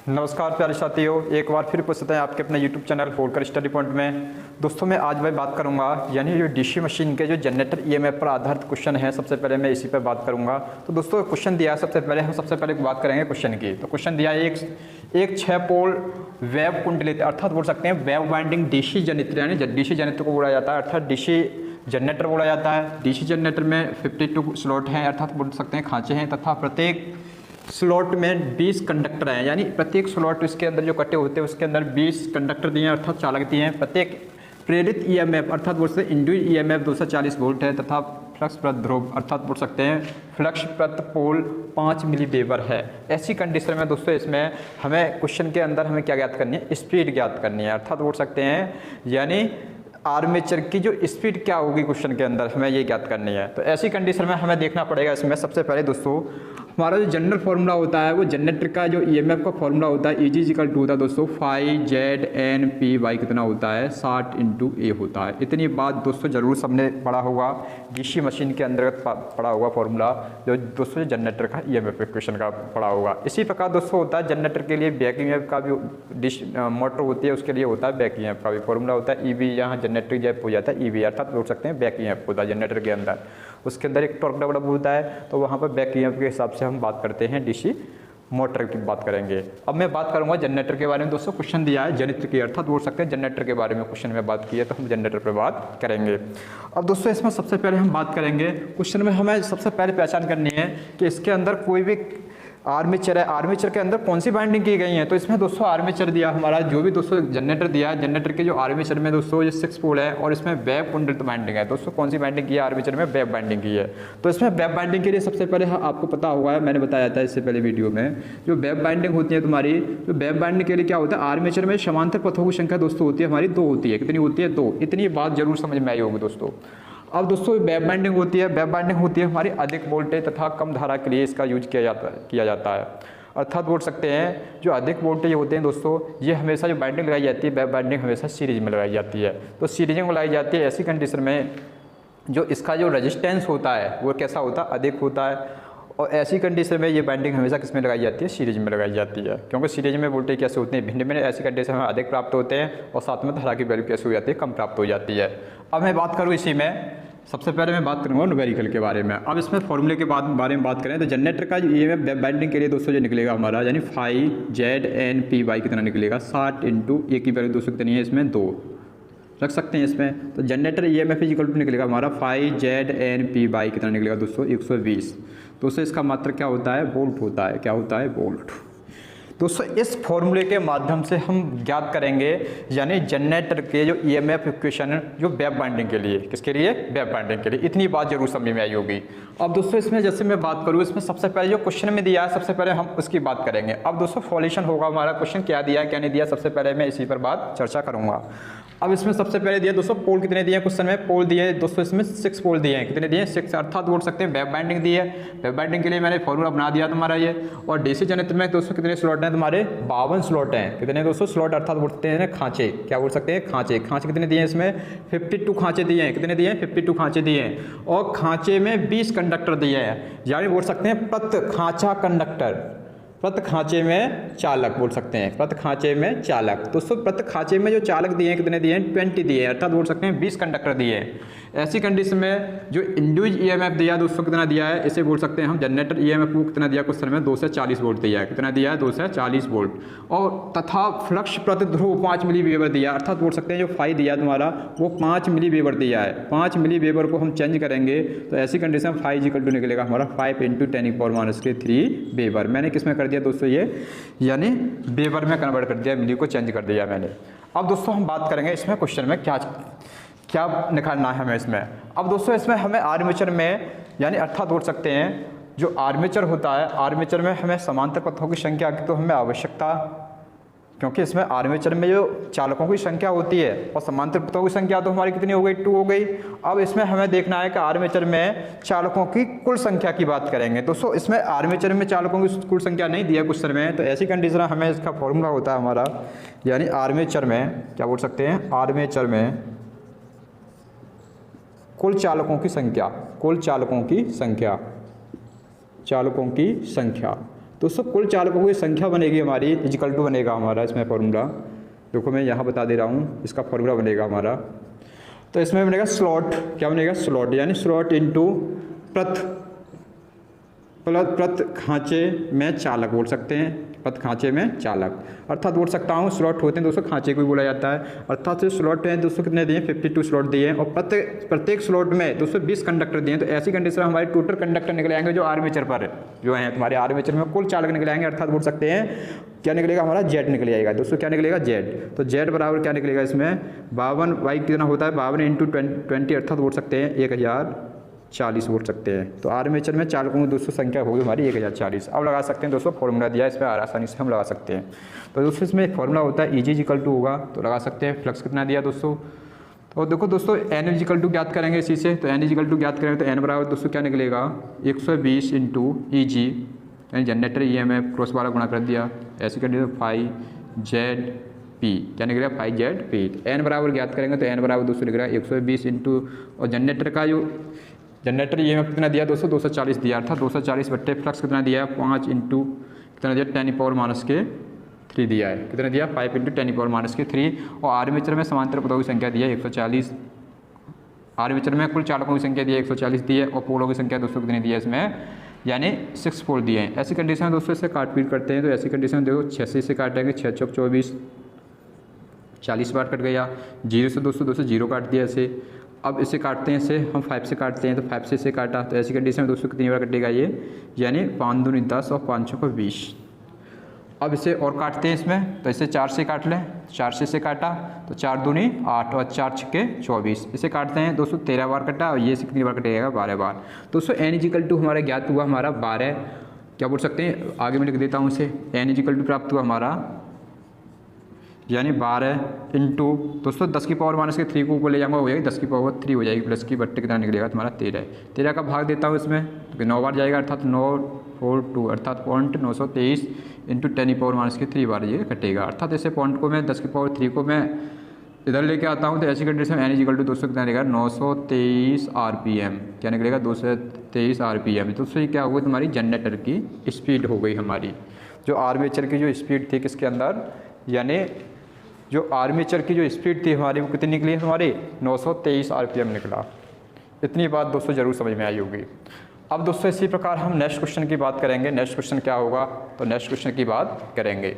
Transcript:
नमस्कार प्यारे साथियों, एक बार फिर उपस्थित हैं आपके अपने YouTube channel Holkar study point में। दोस्तों मैं आज बात करूंगा यानी जो डीसी मशीन के जो जनरेटर ईएमएफ पर आधारित क्वेश्चन है, सबसे पहले मैं इसी पर बात करूंगा। तो दोस्तों क्वेश्चन दिया है, सबसे पहले बात करेंगे क्वेश्चन की। तो क्वेश्चन दिया है एक 6 पोल वेव कुंडलित अर्थात बोल सकते हैं वेव बाइंडिंग डीसी जनरेटर, यानी डीसी जनरेटर को बोला जाता है अर्थात डीसी जनरेटर बोला जाता है। डीसी जनरेटर में 52 स्लॉट हैं अर्थात बोल सकते हैं खांचे हैं, तथा प्रत्येक स्लॉट में 20 कंडक्टर हैं, यानी प्रत्येक स्लॉट इसके अंदर जो कटे होते हैं उसके अंदर 20 कंडक्टर दिए हैं अर्थात चालक दिए हैं। प्रत्येक प्रेरित ईएमएफ अर्थात बोल सकते हैं इंड्यूस्ड ईएमएफ 240 वोल्ट है, तथा फ्लक्स प्रत ध्रुव अर्थात बोल सकते हैं फ्लक्स प्रत पोल 5 मिली वेबर है। ऐसी कंडीशन में दोस्तों इसमें हमें क्वेश्चन के अंदर हमें क्या ज्ञात करनी है, स्पीड ज्ञात करनी है अर्थात बोल सकते हैं यानी आर्मेचर की जो स्पीड क्या होगी क्वेश्चन के अंदर हमें ये ज्ञात करनी है। तो ऐसी कंडीशन में हमें देखना पड़ेगा इसमें सबसे पहले दोस्तों हमारा जो जनरल फार्मूला होता है वो जनरेटर का जो ईएमएफ का फार्मूला होता है EG = होता है दोस्तों phi Z N P Y कितना होता है 60 × A होता है। इतनी बात दोस्तों जरूर सबने पढ़ा होगा, डीसी मशीन के अंतर्गत पढ़ा होगा फार्मूला जो दोस्तों जनरेटर का ईएमएफ इक्वेशन का पढ़ा होगा। इसी प्रकार दोस्तों होता है जनरेटर के लिए बैक ईएमएफ का भी मोटर होती है उसके लिए होता है बैक ईएमएफ का भी फार्मूला होता है EB, यहाँ जनरेटर जब हो जाता है EB अर्थात बोल सकते हैं बैक ईएमएफ होता है जनरेटर के अंदर। उसके अंदर एक टॉर्क डबल होता है, तो वहाँ पर बैक ईएमएफ के हिसाब से हम बात करते हैं डीसी मोटर की बात करेंगे। अब मैं बात करूंगा जनरेटर के बारे में। दोस्तों क्वेश्चन दिया है जनरेटर की अर्थात बोल सकते हैं जनरेटर के बारे में क्वेश्चन में बात की है, तो हम जनरेटर पर बात करेंगे। अब दोस्तों इसमें सबसे पहले हम बात करेंगे क्वेश्चन में हमें सबसे पहले पहचान करनी है कि इसके अंदर कोई भी आर्मेचर है, आर्मेचर के अंदर कौन सी बाइंडिंग की गई है। तो इसमें दोस्तों आर्मेचर दिया हमारा जो भी दोस्तों जनरेटर दिया है, जनरेटर के जो आर्मेचर में दोस्तों ये 6 पोल है और इसमें वेव कुंडलित बाइंडिंग है। दोस्तों कौन सी बाइंडिंग की है, आर्मेचर में वेव बाइंडिंग की है। तो इसमें वेव बाइंडिंग के लिए सबसे पहले आपको पता होगा, मैंने बताया था इससे पहले वीडियो में, जो वेव बाइंडिंग होती है तुम्हारी, जो वेव बाइंडिंग के लिए क्या होता है आर्मेचर में समांतर पथों की संख्या दोस्तों होती है हमारी 2 होती है। कितनी होती है 2। इतनी बात जरूर समझ में आई होगी दोस्तों। अब दोस्तों वेव बाइंडिंग होती है हमारी अधिक वोल्टेज तथा कम धारा के लिए इसका यूज किया जाता है अर्थात बोल सकते हैं जो अधिक वोल्टेज होते हैं दोस्तों ये हमेशा जो बाइंडिंग लगाई जाती है वेव बाइंडिंग हमेशा सीरीज में लगाई जाती है। तो सीरीज में लगाई जाती है ऐसी कंडीशन में जो इसका जो रेजिस्टेंस होता है वो कैसा होता है, अधिक होता है। और ऐसी कंडीशन में ये बाइंडिंग हमेशा किस में लगाई जाती है, सीरीज में लगाई जाती है, क्योंकि सीरीज में वोल्टेज कैसे होते हैं भिन्न भिन्न। ऐसी कंडीशन में अधिक प्राप्त होते हैं और साथ में धारा की वैल्यू कैसे हो जाती है, कम प्राप्त हो जाती है। अब मैं बात करूँ इसी में सबसे पहले मैं बात करूंगा न्यूमेरिकल के बारे में। अब इसमें फॉर्मूले के बारे में बात करें तो जनरेटर का ईएमएफ वेव बाइंडिंग के लिए दोस्तों जो निकलेगा हमारा यानी phi Z N P Y कितना निकलेगा 60 × A की वैल्यू दोस्तों कितनी है इसमें 2 रख सकते हैं इसमें। तो जनरेटर ईएमएफ = निकलेगा हमारा phi Z N P Y कितना निकलेगा दोस्तों 120। दोस्तों इसका मात्र क्या होता है, वोल्ट होता है। क्या होता है, वोल्ट। दोस्तों इस फॉर्मूले के माध्यम से हम ज्ञात करेंगे यानी जनरेटर के जो ईएमएफ इक्वेशन जो वेव बाइंडिंग के लिए, किसके लिए, वेव बाइंडिंग के लिए। इतनी बात जरूर समझ में आई होगी। अब दोस्तों इसमें जैसे मैं बात करूँ इसमें सबसे पहले जो क्वेश्चन में दिया है सबसे पहले हम उसकी बात करेंगे। अब दोस्तों सॉल्यूशन होगा हमारा, क्वेश्चन क्या दिया है क्या नहीं दिया, सबसे पहले मैं इसी पर बात चर्चा करूँगा। अब इसमें सबसे पहले दिया दोस्तों पोल कितने दिए हैं क्वेश्चन में, पोल दिए दोस्तों इसमें 6 पोल दिए हैं। कितने दिए, 6 अर्थात बोल सकते हैं वेव बाइंडिंग दी है। वेव बाइंडिंग के लिए मैंने फॉर्मूला बना दिया तुम्हारा ये। और डीसी जनरेटर में दोस्तों कितने स्लॉट हैं तुम्हारे, 52 स्लॉट हैं। कितने दोस्तों स्लॉट अर्थात बोलते हैं खांचे, क्या बोल सकते हैं खांचे। खांचे कितने दिए हैं इसमें 52 खांचे दिए हैं। कितने दिए हैं 52 खांचे दिए हैं। और खांचे में 20 कंडक्टर दिए हैं, यानी बोल सकते हैं प्रति खांचा कंडक्टर, प्रति खांचे में चालक बोल सकते हैं, प्रति खांचे में चालक। दोस्तों प्रति खांचे में जो चालक दिए हैं कितने दिए हैं 20 दिए हैं अर्थात बोल सकते हैं 20 कंडक्टर दिए हैं। ऐसी कंडीशन में जो इंड्यूस्ड ईएमएफ दिया दोस्तों कितना दिया है, इसे बोल सकते हैं हम जनरेटर ईएमएफ को कितना दिया क्वेश्चन में 2 से 40 वोल्ट दिया है। कितना दिया है 2 से 40 वोल्ट। और तथा फ्लक्स प्रति ध्रुव 5 मिली वेबर दिया अर्थात बोल सकते हैं जो फाई दिया तुम्हारा वो 5 मिली वेबर दिया है। 5 मिली वेबर को हम चेंज करेंगे तो ऐसी कंडीशन में फाई = निकलेगा हमारा 5 × 10⁻³ वेबर। मैंने किस में कर दिया दोस्तों ये यानी वेबर में कन्वर्ट कर दिया, मिली को चेंज कर दिया मैंने। अब दोस्तों हम बात करेंगे इसमें क्वेश्चन में क्या निकालना है हमें इसमें। अब दोस्तों इसमें हमें आर्मेचर में यानी अर्थात बोल सकते हैं जो आर्मेचर होता है, आर्मेचर में हमें समांतर पथों की संख्या की तो हमें आवश्यकता, क्योंकि इसमें आर्मेचर में जो चालकों की संख्या होती है और समांतर पथों की संख्या तो हमारी कितनी हो गई 2 हो गई। अब इसमें हमें देखना है कि आर्मेचर में चालकों की कुल संख्या की बात करेंगे। दोस्तों इसमें आर्मेचर में चालकों की कुल संख्या नहीं दिया क्वेश्चन में, तो ऐसी कंडीशन हमें इसका फॉर्मूला होता है हमारा यानी आर्मेचर में क्या बोल सकते हैं, आर्मेचर में कुल चालकों की संख्या, कुल चालकों की संख्या, चालकों की संख्या। दोस्तों कुल चालकों की संख्या बनेगी हमारी इजिकल टू बनेगा हमारा इसमें फॉर्मूला, देखो मैं यहाँ बता दे रहा हूँ, इसका फॉर्मूला बनेगा हमारा। तो इसमें बनेगा स्लॉट, क्या बनेगा स्लॉट, यानी स्लॉट इंटू प्रत खांचे में चालक बोल सकते हैं, प्रत खांचे में चालक, अर्थात बोल सकता हूँ स्लॉट होते हैं दोस्तों खांचे को भी बोला जाता है। अर्थात जो स्लॉट हैं दोस्तों कितने दिए, 52 स्लॉट दिए हैं, और प्रत्येक स्लॉट में दोस्तों 20 कंडक्टर दिए हैं। तो ऐसी कंडीशन में हमारे टोटल कंडक्टर निकले आएंगे जो आर्मेचर पर जो हैं तुम्हारे आर्मेचर में कुल चालक निकले आएंगे, अर्थात बोल सकते हैं क्या निकलेगा हमारा जेड निकल आएगा दोस्तों, क्या निकलेगा जेड। तो जेड बराबर क्या निकलेगा इसमें 52 वाई कितना होता है 52 इंटू 20, अर्थात बोल सकते हैं 1040 बोल सकते हैं। तो आर्मेचर में चालकों की दोस्तों संख्या होगी हमारी 1040। अब लगा सकते हैं दोस्तों फॉर्मूला दिया है इस पर आसानी से हम लगा सकते हैं। तो दोस्तों इसमें एक फॉर्मूला होता है EG इक्वल टू होगा, तो लगा सकते हैं फ्लक्स कितना दिया दोस्तों। तो देखो दोस्तों N इक्वल टू ज्ञात करेंगे इसी से, तो N इक्वल टू ज्ञात करेंगे तो N बराबर दोस्तों क्या निकलेगा 120 इंटू EG यानी जनरेटर EMF क्रॉस वाला गुणा कर दिया, ऐसे कर दिया 5ZP क्या निकलेगा 5ZP। N बराबर ज्ञात करेंगे तो N बराबर दोस्तों निकलेगा 120 इंटू, और जनरेटर का जो जनरेटर EMF कितना दिया दोस्तों 240 दिया, अर्थात 240 बट्टे फ्लक्स कितना दिया है 5 इंटू कितना दिया 10⁻³ दिया है, कितना दिया 5 इंटू 10⁻³ और आर्मेचर में समांतर पदों की संख्या दी है 140। आर्मेचर में कुल चालकों की संख्या दी है 140 दी है, और पोलों की संख्या दोस्तों कितनी दी है इसमें यानी 6 पोल दिए हैं। ऐसी कंडीशन में दोस्तों इसे काट पीट करते हैं, तो ऐसी कंडीशन में देखो 6 से काटेंगे 6 चौक 24 40 बार कट गया, 0 से दोस्तों 0 काट दिया ऐसे। अब इसे काटते हैं, इसे हम 5 से काटते हैं, तो 5 से इसे काटा, तो ऐसी कंडीशन में दोस्तों कितनी बार कटेगा ये यानी 5 दूनी 10 और 5 चौक 20। अब इसे और काटते हैं इसमें, तो इसे 4 से काट लें, 4 से इसे काटा तो 4 दूनी 8 और 4 छक्के 24। इसे काटते हैं दोस्तों 13 बार कटा, और ये से कितनी बार कटेगा 12 बार। दोस्तों N इक्वल टू हमारा ज्ञात हुआ हमारा 12, क्या बोल सकते हैं आगे मैं लिख देता हूँ इसे, N इक्वल टू प्राप्त हुआ हमारा यानी 12 इंटू दोस्तों 10⁻³ को ऊपर ले जाऊँगा हो जाएगी 10⁻³ हो जाएगी, प्लस की बट्टे कितना निकलेगा तुम्हारा 13 का भाग देता हूँ इसमें, तो 9 बार जाएगा, अर्थात 942 अर्थात 0.923 इंटू 10⁻³ बार ये कटेगा। अर्थात ऐसे पॉइंट को मैं 10⁻³ को मैं इधर लेके आता हूँ, तो ऐसी कंडीशन में N इक्वल टू दोस्तों कितना निकलेगा 923 RPM, क्या निकलेगा 223 RPM। दोस्तों ये क्या हो गई तुम्हारी जनरेटर की स्पीड हो गई हमारी, जो आर्मेचर की जो स्पीड थी किसके अंदर यानी जो आर्मेचर की जो स्पीड थी हमारी वो कितनी निकली है हमारी 923 RPM निकला। इतनी बात दोस्तों ज़रूर समझ में आई होगी। अब दोस्तों इसी प्रकार हम नेक्स्ट क्वेश्चन की बात करेंगे। नेक्स्ट क्वेश्चन क्या होगा, तो नेक्स्ट क्वेश्चन की बात करेंगे।